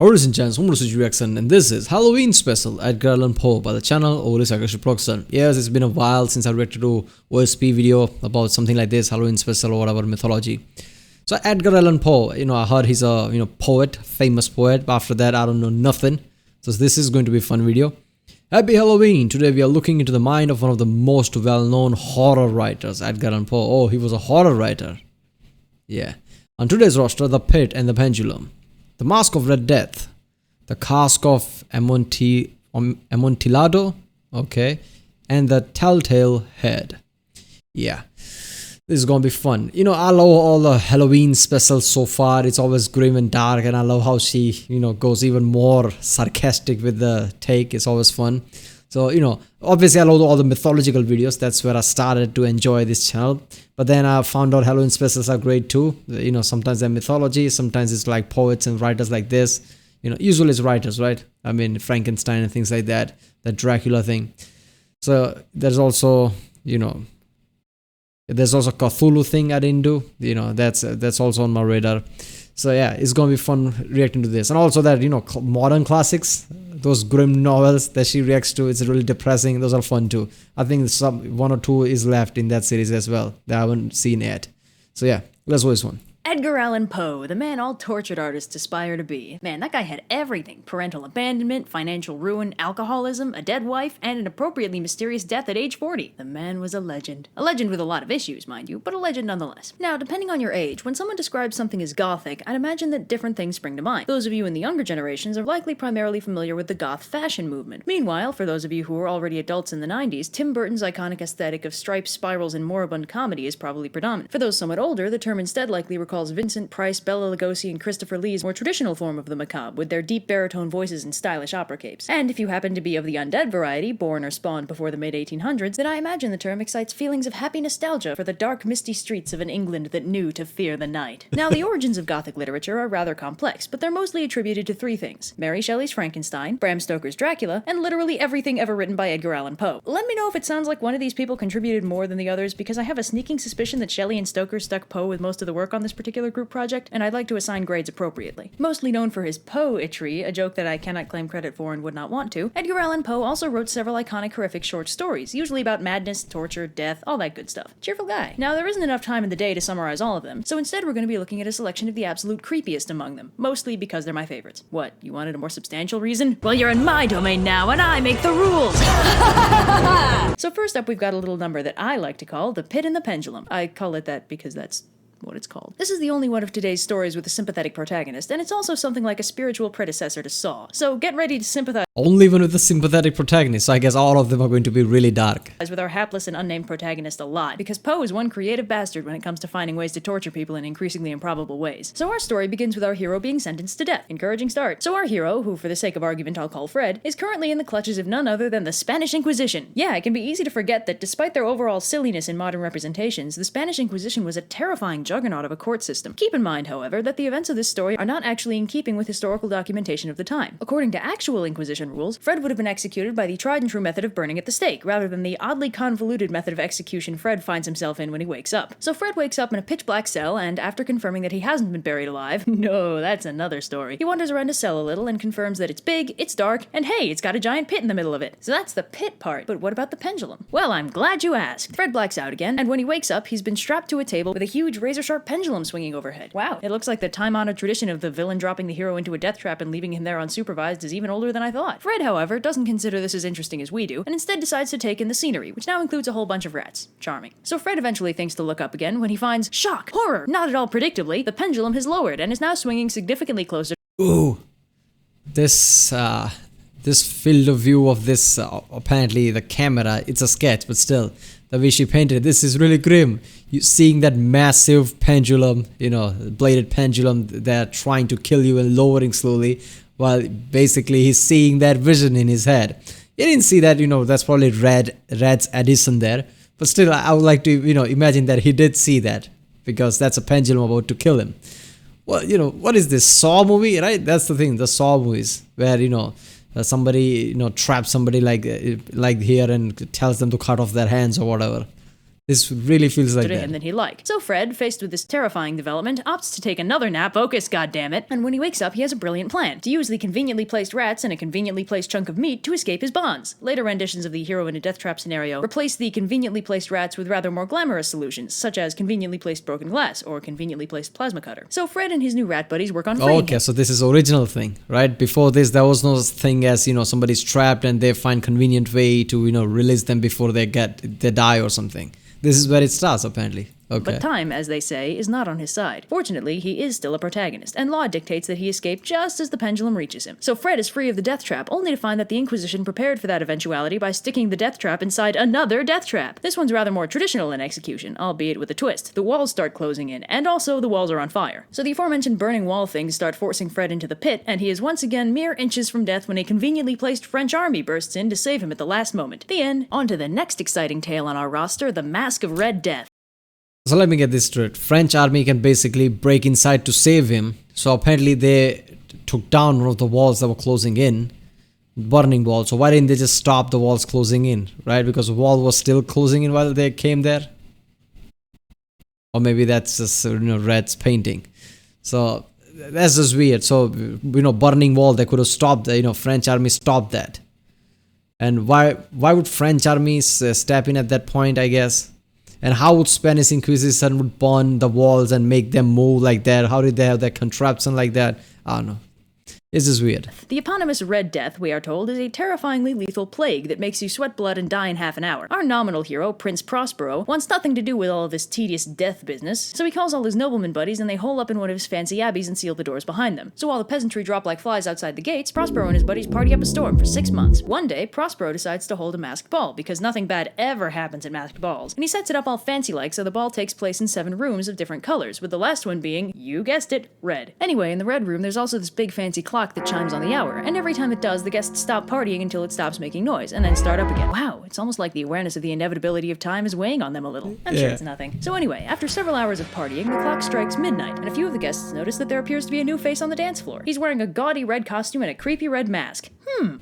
Ladies and gents, Homer's reaction, and this is Halloween special Edgar Allan Poe by the channel or Sarcastic. Yes, it's been a while since I reacted to OSP video about something like this, Halloween special or whatever mythology. So Edgar Allan Poe, I heard he's a poet, famous poet. But after that, I don't know nothing. So this is going to be a fun video. Happy Halloween! Today we are looking into the mind of one of the most well-known horror writers, Edgar Allan Poe. Oh, he was a horror writer. Yeah. On today's roster, The Pit and the Pendulum, The Mask of Red Death, The Cask of Amontillado, okay, and The Telltale Head. Yeah, this is gonna be fun. I love all the Halloween specials so far. It's always grim and dark, and I love how she, goes even more sarcastic with the take. It's always fun. So, obviously I love all the mythological videos. That's where I started to enjoy this channel. But then I found out Halloween specials are great too. Sometimes they're mythology, sometimes it's like poets and writers like this. Usually it's writers, right? I mean, Frankenstein and things like that, that Dracula thing. So there's also, there's also Cthulhu thing I didn't do. That's also on my radar. So yeah, it's gonna be fun reacting to this. And also that, modern classics, those grim novels that she reacts to, it's really depressing. Those are fun too. I think one or two is left in that series as well that I haven't seen yet. So yeah, let's watch this one. Edgar Allan Poe, the man all tortured artists aspire to be. Man, that guy had everything. Parental abandonment, financial ruin, alcoholism, a dead wife, and an appropriately mysterious death at age 40. The man was a legend. A legend with a lot of issues, mind you, but a legend nonetheless. Now, depending on your age, when someone describes something as Gothic, I'd imagine that different things spring to mind. Those of you in the younger generations are likely primarily familiar with the goth fashion movement. Meanwhile, for those of you who were already adults in the 90s, Tim Burton's iconic aesthetic of stripes, spirals, and moribund comedy is probably predominant. For those somewhat older, the term instead likely recalls Vincent Price, Bela Lugosi, and Christopher Lee's more traditional form of the macabre, with their deep baritone voices and stylish opera capes. And if you happen to be of the undead variety, born or spawned before the mid-1800s, then I imagine the term excites feelings of happy nostalgia for the dark, misty streets of an England that knew to fear the night. Now, the origins of Gothic literature are rather complex, but they're mostly attributed to three things: Mary Shelley's Frankenstein, Bram Stoker's Dracula, and literally everything ever written by Edgar Allan Poe. Let me know if it sounds like one of these people contributed more than the others, because I have a sneaking suspicion that Shelley and Stoker stuck Poe with most of the work on this particular group project, and I'd like to assign grades appropriately. Mostly known for his poetry, a joke that I cannot claim credit for and would not want to, Edgar Allan Poe also wrote several iconic horrific short stories, usually about madness, torture, death, all that good stuff. Cheerful guy. Now, there isn't enough time in the day to summarize all of them, so instead we're going to be looking at a selection of the absolute creepiest among them, mostly because they're my favorites. What, you wanted a more substantial reason? Well, you're in my domain now, and I make the rules! So first up, we've got a little number that I like to call The Pit and the Pendulum. I call it that because that's what it's called. This is the only one of today's stories with a sympathetic protagonist, and it's also something like a spiritual predecessor to Saw. So get ready to sympathize Only one with a sympathetic protagonist, so I guess all of them are going to be really dark. With our hapless and unnamed protagonist a lot, because Poe is one creative bastard when it comes to finding ways to torture people in increasingly improbable ways. So our story begins with our hero being sentenced to death. Encouraging start. So our hero, who for the sake of argument I'll call Fred, is currently in the clutches of none other than the Spanish Inquisition. Yeah, it can be easy to forget that despite their overall silliness in modern representations, the Spanish Inquisition was a terrifying juggernaut of a court system. Keep in mind, however, that the events of this story are not actually in keeping with historical documentation of the time. According to actual Inquisition rules, Fred would have been executed by the tried and true method of burning at the stake, rather than the oddly convoluted method of execution Fred finds himself in when he wakes up. So Fred wakes up in a pitch black cell, and after confirming that he hasn't been buried alive, no, that's another story, he wanders around his cell a little and confirms that it's big, it's dark, and hey, it's got a giant pit in the middle of it. So that's the pit part. But what about the pendulum? Well, I'm glad you asked. Fred blacks out again, and when he wakes up, he's been strapped to a table with a huge razor-sharp pendulum swinging overhead. Wow, it looks like the time-honored tradition of the villain dropping the hero into a death trap and leaving him there unsupervised is even older than I thought. Fred, however, doesn't consider this as interesting as we do, and instead decides to take in the scenery, which now includes a whole bunch of rats. Charming. So Fred eventually thinks to look up again when he finds, shock, horror, not at all predictably, the pendulum has lowered and is now swinging significantly closer. Ooh, this field of view of this, apparently the camera, it's a sketch, but still, the way she painted this is really grim. You seeing that massive pendulum, bladed pendulum, they're trying to kill you and lowering slowly, while basically he's seeing that vision in his head. He didn't see that, that's probably Red's addition there, but still I would like to, imagine that he did see that, because that's a pendulum about to kill him. Well, what is this, Saw movie, right? That's the thing, the Saw movies, where, somebody, traps somebody like here and tells them to cut off their hands or whatever. This really feels like to him that. that he liked. So Fred, faced with this terrifying development, opts to take another nap, focus, goddammit, and when he wakes up, he has a brilliant plan to use the conveniently placed rats and a conveniently placed chunk of meat to escape his bonds. Later renditions of the hero in a death trap scenario replace the conveniently placed rats with rather more glamorous solutions, such as conveniently placed broken glass or conveniently placed plasma cutter. So Fred and his new rat buddies work on freeing Okay, him. so this is original thing, right? Before this, there was no thing as, somebody's trapped and they find convenient way to, release them before they die or something. This is where it starts, apparently. Okay. But time, as they say, is not on his side. Fortunately, he is still a protagonist, and law dictates that he escape just as the pendulum reaches him. So Fred is free of the death trap, only to find that the Inquisition prepared for that eventuality by sticking the death trap inside another death trap. This one's rather more traditional in execution, albeit with a twist. The walls start closing in, and also the walls are on fire. So the aforementioned burning wall things start forcing Fred into the pit, and he is once again mere inches from death when a conveniently placed French army bursts in to save him at the last moment. The end. On to the next exciting tale on our roster, the Mask of Red Death. So let me get this straight. French army can basically break inside to save him. So apparently they took down one of the walls that were closing in, burning wall. So why didn't they just stop the walls closing in, right? Because the wall was still closing in while they came there. Or maybe that's just Red's painting. So that's just weird. So burning wall, they could have stopped. French army stopped that. And why would French armies step in at that point? I guess. And how would Spanish Inquisition would burn the walls and make them move like that? How did they have that contraption like that? I don't know. It's just weird. The eponymous Red Death, we are told, is a terrifyingly lethal plague that makes you sweat blood and die in half an hour. Our nominal hero, Prince Prospero, wants nothing to do with all of this tedious death business, so he calls all his nobleman buddies and they hole up in one of his fancy abbeys and seal the doors behind them. So while the peasantry drop like flies outside the gates, Prospero and his buddies party up a storm for 6 months. One day, Prospero decides to hold a masked ball, because nothing bad ever happens at masked balls, and he sets it up all fancy-like so the ball takes place in 7 rooms of different colors, with the last one being, you guessed it, red. Anyway, in the red room, there's also this big fancy clock that chimes on the hour, and every time it does, the guests stop partying until it stops making noise, and then start up again. Wow, it's almost like the awareness of the inevitability of time is weighing on them a little. I'm sure it's nothing. So anyway, after several hours of partying, the clock strikes midnight, and a few of the guests notice that there appears to be a new face on the dance floor. He's wearing a gaudy red costume and a creepy red mask.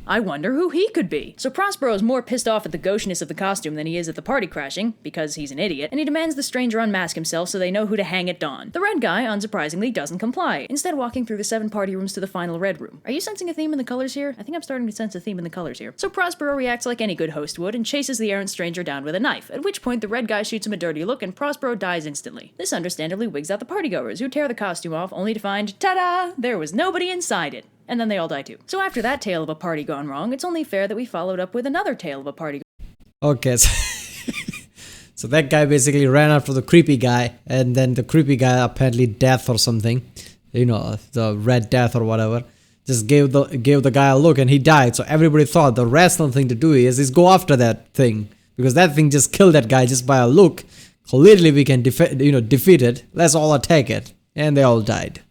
I wonder who he could be. So Prospero's more pissed off at the gauchiness of the costume than he is at the party crashing, because he's an idiot, and he demands the stranger unmask himself so they know who to hang at dawn. The red guy, unsurprisingly, doesn't comply, instead walking through the 7 party rooms to the final red room. Are you sensing a theme in the colors here? I think I'm starting to sense a theme in the colors here. So Prospero reacts like any good host would and chases the errant stranger down with a knife, at which point the red guy shoots him a dirty look and Prospero dies instantly. This understandably wigs out the partygoers, who tear the costume off only to find, ta-da! There was nobody inside it. And then they all die too. So after that tale of a party gone wrong, it's only fair that we followed up with another tale of a party. Okay, so that guy basically ran after the creepy guy, and then the creepy guy, apparently death or something, the Red Death or whatever, just gave the guy a look and he died. So everybody thought the rational thing to do is go after that thing, because that thing just killed that guy just by a look. Clearly we can defeat it. Let's all attack it, and they all died.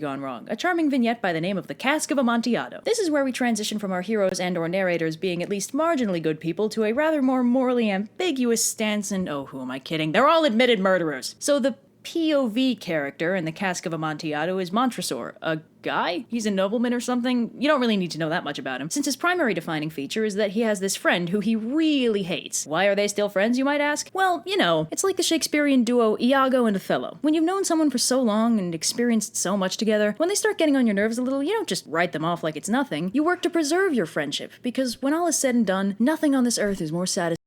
Gone wrong. A charming vignette by the name of the Cask of Amontillado. This is where we transition from our heroes and or narrators being at least marginally good people to a rather more morally ambiguous stance, and oh, who am I kidding? They're all admitted murderers. So the POV character in the Cask of Amontillado is Montresor, a guy? He's a nobleman or something? You don't really need to know that much about him, since his primary defining feature is that he has this friend who he really hates. Why are they still friends, you might ask? Well, it's like the Shakespearean duo Iago and Othello. When you've known someone for so long and experienced so much together, when they start getting on your nerves a little, you don't just write them off like it's nothing. You work to preserve your friendship, because when all is said and done, nothing on this earth is more satisfying.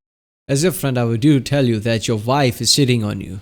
As your friend, I would do tell you that your wife is cheating on you.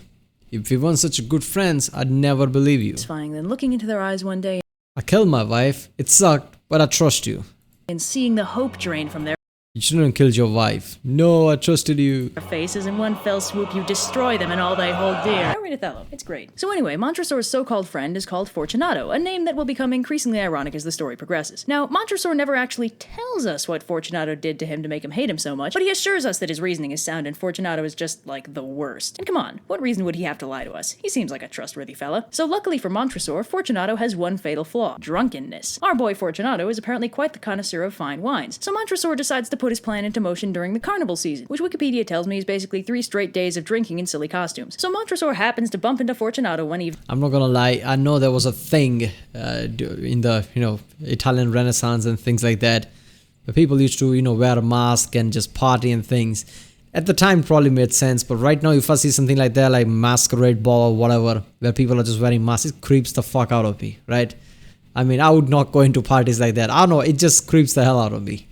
If we weren't such good friends, I'd never believe you. Than looking into their eyes one day I killed my wife. It sucked, but I trust you. and seeing the hope drain from their You shouldn't have killed your wife. No, I trusted you. faces in one fell swoop, you destroy them and all they hold dear. I read Othello. It's great. So anyway, Montresor's so-called friend is called Fortunato, a name that will become increasingly ironic as the story progresses. Now, Montresor never actually tells us what Fortunato did to him to make him hate him so much, but he assures us that his reasoning is sound and Fortunato is just, like, the worst. And come on, what reason would he have to lie to us? He seems like a trustworthy fella. So luckily for Montresor, Fortunato has one fatal flaw: drunkenness. Our boy Fortunato is apparently quite the connoisseur of fine wines, so Montresor decides to put his plan into motion during the carnival season, which Wikipedia tells me is basically 3 straight days of drinking in silly costumes. So Montresor happens to bump into Fortunato one evening. I'm not gonna lie, I know there was a thing in the, Italian Renaissance and things like that, where people used to, wear a mask and just party and things. At the time, it probably made sense, but right now, if I see something like that, like masquerade ball or whatever, where people are just wearing masks, it creeps the fuck out of me, right? I mean, I would not go into parties like that. I don't know, it just creeps the hell out of me.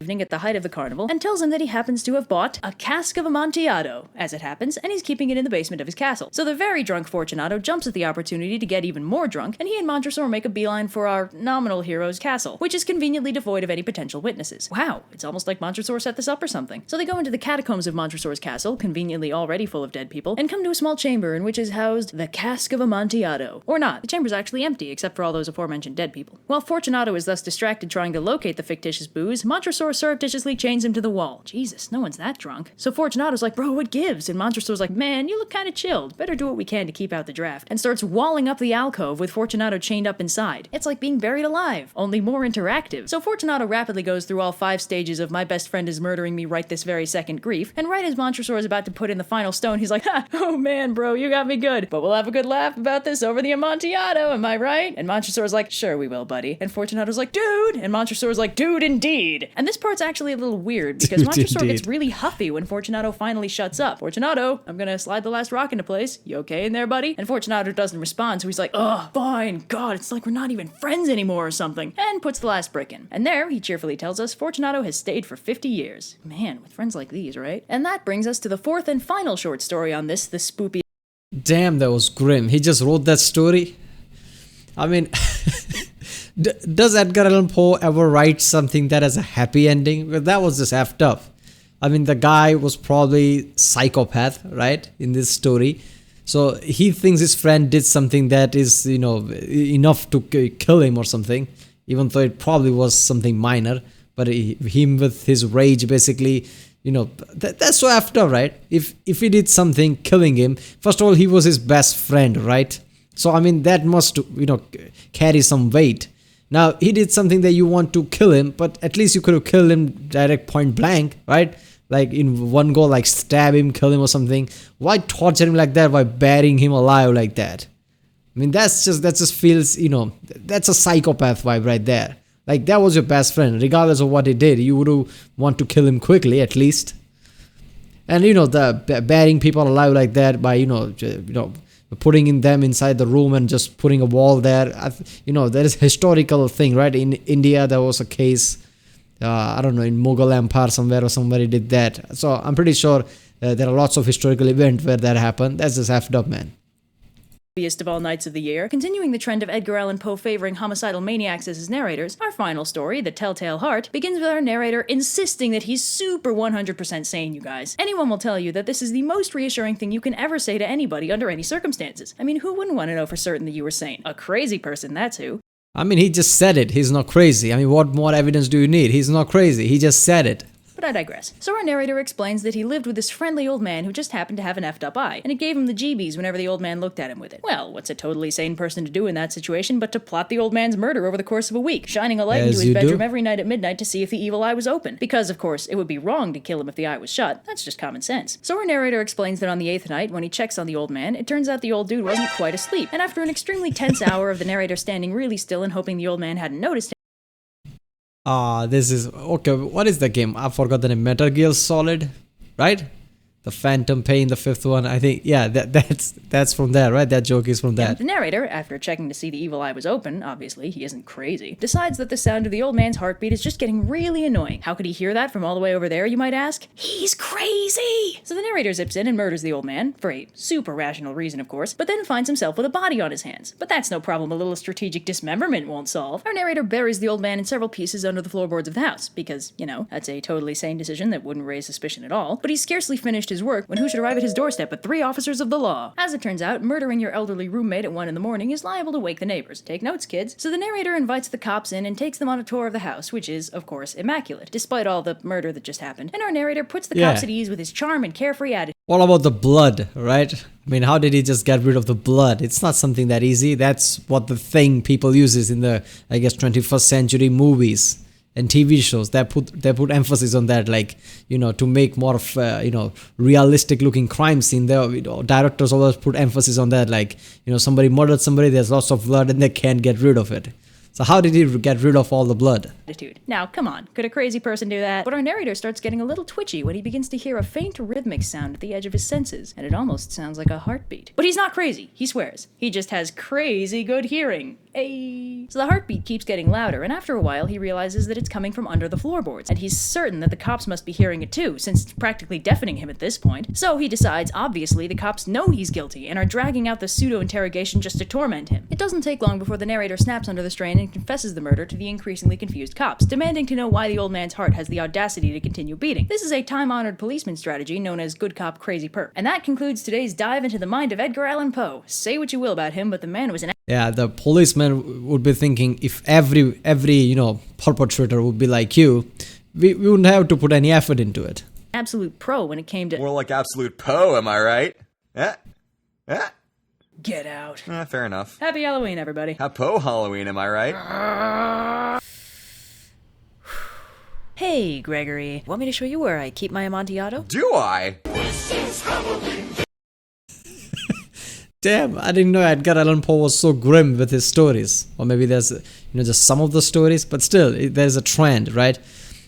Evening at the height of the carnival and tells him that he happens to have bought a Cask of Amontillado, as it happens, and he's keeping it in the basement of his castle. So the very drunk Fortunato jumps at the opportunity to get even more drunk, and he and Montresor make a beeline for our nominal hero's castle, which is conveniently devoid of any potential witnesses. Wow, it's almost like Montresor set this up or something. So they go into the catacombs of Montresor's castle, conveniently already full of dead people, and come to a small chamber in which is housed the Cask of Amontillado. Or not, the chamber's actually empty, except for all those aforementioned dead people. While Fortunato is thus distracted trying to locate the fictitious booze, Montresor surreptitiously chains him to the wall. Jesus, no one's that drunk. So Fortunato's like, bro, what gives? And Montresor's like, man, you look kinda chilled. Better do what we can to keep out the draft. And starts walling up the alcove with Fortunato chained up inside. It's like being buried alive, only more interactive. So Fortunato rapidly goes through all 5 stages of my best friend is murdering me right this very second grief, and right as Montresor is about to put in the final stone, he's like, ha, oh man, bro, you got me good. But we'll have a good laugh about this over the Amontillado, am I right? And Montresor's like, sure we will, buddy. And Fortunato's like, dude! And Montresor's like, dude, indeed! And this part's actually a little weird, because Montresor gets really huffy when Fortunato finally shuts up. Fortunato, I'm gonna slide the last rock into place. You okay in there, buddy? And Fortunato doesn't respond, so he's like, ugh, fine, God, it's like we're not even friends anymore or something. And puts the last brick in. And there, he cheerfully tells us, Fortunato has stayed for 50 years. Man, with friends like these, right? And that brings us to the 4th and final short story on this, the spoopy. Damn, that was grim. He just wrote that story. I mean, does Edgar Allan Poe ever write something that has a happy ending? Because that was just effed up. I mean, the guy was probably psychopath, right, in this story. So he thinks his friend did something that is, you know, enough to kill him or something, even though it probably was something minor. But him with his rage, basically, you know, that's so effed up, right? If he did something killing him, first of all, he was his best friend, right? So, I mean, that must, you know, carry some weight. Now, he did something that you want to kill him, but at least you could have killed him direct point blank, right? Like in one go, like stab him, kill him or something. Why torture him like that by burying him alive like that? I mean, that just feels, you know, that's a psychopath vibe right there. Like, that was your best friend. Regardless of what he did, you would want to kill him quickly, at least. And, you know, the burying people alive like that by, you know, putting them inside the room and just putting a wall there. You know, there is historical thing, right? In India, there was a case, I don't know, in Mughal Empire somewhere, or somebody did that. So I'm pretty sure there are lots of historical events where that happened. That's just effed up, man. Of all nights of the year, continuing the trend of Edgar Allan Poe favoring homicidal maniacs as his narrators, our final story, The Telltale Heart, begins with our narrator insisting that he's super 100% sane, you guys. Anyone will tell you that this is the most reassuring thing you can ever say to anybody under any circumstances. I mean, who wouldn't want to know for certain that you were sane? A crazy person, that's who. I mean, he just said it. He's not crazy. I mean, what more evidence do you need? He's not crazy. He just said it. But I digress. So our narrator explains that he lived with this friendly old man who just happened to have an effed up eye, and it gave him the jeebies whenever the old man looked at him with it. Well, what's a totally sane person to do in that situation but to plot the old man's murder over the course of a week, shining a light into his bedroom every night at midnight to see if the evil eye was open? Because, of course, it would be wrong to kill him if the eye was shut. That's just common sense. So our narrator explains that on the 8th night, when he checks on the old man, it turns out the old dude wasn't quite asleep, and after an extremely tense hour of the narrator standing really still and hoping the old man hadn't noticed him, this is okay. What is the game? I forgot the name. Metal Gear Solid, right? The Phantom Pain, the 5th one. I think, yeah, that's from there, right? That joke is from that. And the narrator, after checking to see the evil eye was open, obviously, he isn't crazy, decides that the sound of the old man's heartbeat is just getting really annoying. How could he hear that from all the way over there, you might ask? He's crazy! So the narrator zips in and murders the old man, for a super rational reason, of course, but then finds himself with a body on his hands. But that's no problem a little strategic dismemberment won't solve. Our narrator buries the old man in several pieces under the floorboards of the house, because, you know, that's a totally sane decision that wouldn't raise suspicion at all. But he's scarcely finished his work when who should arrive at his doorstep but 3 officers of the law. As it turns out, murdering your elderly roommate at 1 in the morning is liable to wake the neighbors. Take notes, kids. So the narrator invites the cops in and takes them on a tour of the house, which is, of course, immaculate, despite all the murder that just happened. And our narrator puts the cops at ease with his charm and carefree attitude. All about the blood, right? I mean, how did he just get rid of the blood? It's not something that easy. That's what the thing people uses in the, I guess, 21st century movies and TV shows. They put emphasis on that, like, you know, to make more of you know, realistic looking crime scene. There, you know, directors always put emphasis on that, like, you know, somebody murdered somebody, there's lots of blood and they can't get rid of it. So how did he get rid of all the blood? Attitude. Now, come on, could a crazy person do that? But our narrator starts getting a little twitchy when he begins to hear a faint rhythmic sound at the edge of his senses, and it almost sounds like a heartbeat. But he's not crazy, he swears. He just has crazy good hearing. Ay. So the heartbeat keeps getting louder, and after a while he realizes that it's coming from under the floorboards, and he's certain that the cops must be hearing it too, since it's practically deafening him at this point. So he decides, obviously, the cops know he's guilty and are dragging out the pseudo-interrogation just to torment him. It doesn't take long before the narrator snaps under the strain and confesses the murder to the increasingly confused cops, demanding to know why the old man's heart has the audacity to continue beating. This is a time-honored policeman strategy known as good cop, crazy perp. And that concludes today's dive into the mind of Edgar Allan Poe. Say what you will about him, but the man was an... Yeah, the policeman would be thinking, if every perpetrator would be like you, we wouldn't have to put any effort into it. Absolute pro when it came to... More like absolute Poe, am I right? Get out. Fair enough. Happy Halloween, everybody. Poe Halloween, am I right? Hey, Gregory. Want me to show you where I keep my Amontillado? Do I? Damn, I didn't know Edgar Allan Poe was so grim with his stories. Or maybe there's, just some of the stories, but still, there's a trend, right?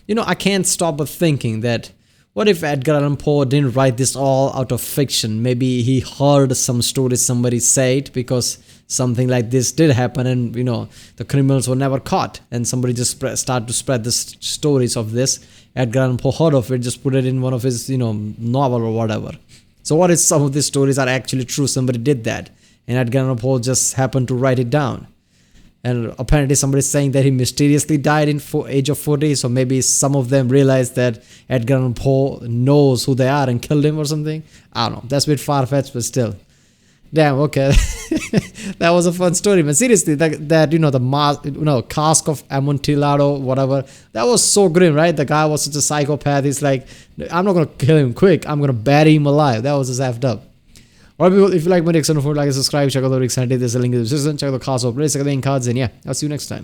I can't stop but thinking that, what if Edgar Allan Poe didn't write this all out of fiction? Maybe he heard some stories somebody said, because something like this did happen, and the criminals were never caught, and somebody just started to spread the stories of this. Edgar Allan Poe heard of it, just put it in one of his novel or whatever. So what if some of these stories are actually true? Somebody did that, and Edgar Allan Poe just happened to write it down. And apparently somebody's saying that he mysteriously died in age of 40. So maybe some of them realized that Edgar Allan Poe knows who they are and killed him or something. I don't know. That's a bit far-fetched, but still. Damn, okay. That was a fun story, man. Seriously, the Cask of Amontillado, whatever. That was so grim, right? The guy was such a psychopath. He's like, I'm not going to kill him quick. I'm going to bury him alive. That was just effed up. Alright people, if you like my reaction, like and subscribe, check out the links and there's a link in the description, check out the cards or place, check out the cards, and yeah, I'll see you next time.